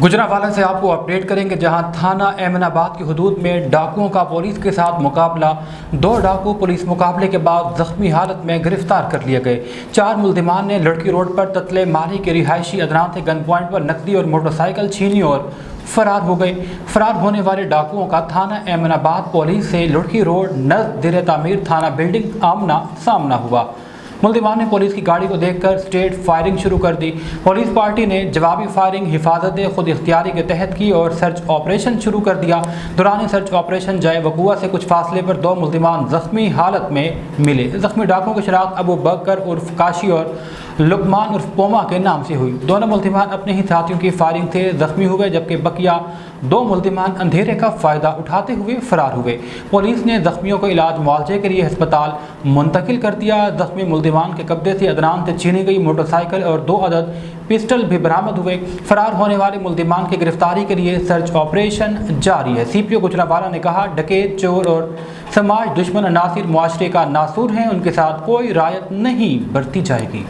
गुजरांवाला से आपको अपडेट करेंगे, जहां थाना एमनाबाद की हदूद में डाकुओं का पुलिस के साथ मुकाबला। 2 डाकू पुलिस मुकाबले के बाद जख्मी हालत में गिरफ्तार कर लिए गए। 4 मुल्जिमान ने लड़की रोड पर ततले माली के रिहायशी अदरान से गन पॉइंट पर नकदी और मोटरसाइकिल छीनी और फरार हो गए। फरार होने वाले डाकुओं का थाना एमनाबाद पुलिस से लड़की रोड नज़द दिर तामीर थाना बिल्डिंग आमना सामना हुआ। मुल्जिमान ने पुलिस की गाड़ी को देखकर स्ट्रेट फायरिंग शुरू कर दी। पुलिस पार्टी ने जवाबी फायरिंग हिफाजत खुद इख्तियारी के तहत की और सर्च ऑपरेशन शुरू कर दिया। दौरान सर्च ऑपरेशन जाए वकुआ से कुछ फासले पर 2 मुल्जिमान जख्मी हालत में मिले। जख्मी डाकुओं की शनाख्त अबू बकर उर्फ काशी और लुकमान उर्फ पोमा के नाम से हुई। दोनों मुल्जिमान अपने ही साथियों की फायरिंग से जख्मी हुए, जबकि बकिया 2 मुल्जिमान अंधेरे का फ़ायदा उठाते हुए फरार हुए। पुलिस ने जख्मियों को इलाज मुआवजे के लिए अस्पताल मुंतकिल कर दिया। जख्मी मुल्जिमान के कब्जे से अदरान से छीनी गई मोटरसाइकिल और 2 अदद पिस्टल भी बरामद हुए। फरार होने वाले मुल्जिमान की गिरफ्तारी के लिए सर्च ऑपरेशन जारी है। CPO गुजरांवाला ने कहा, डकैत, चोर और समाज दुश्मन अनासिर मुआशरे का नासूर हैं, उनके साथ कोई रायत नहीं बरती जाएगी।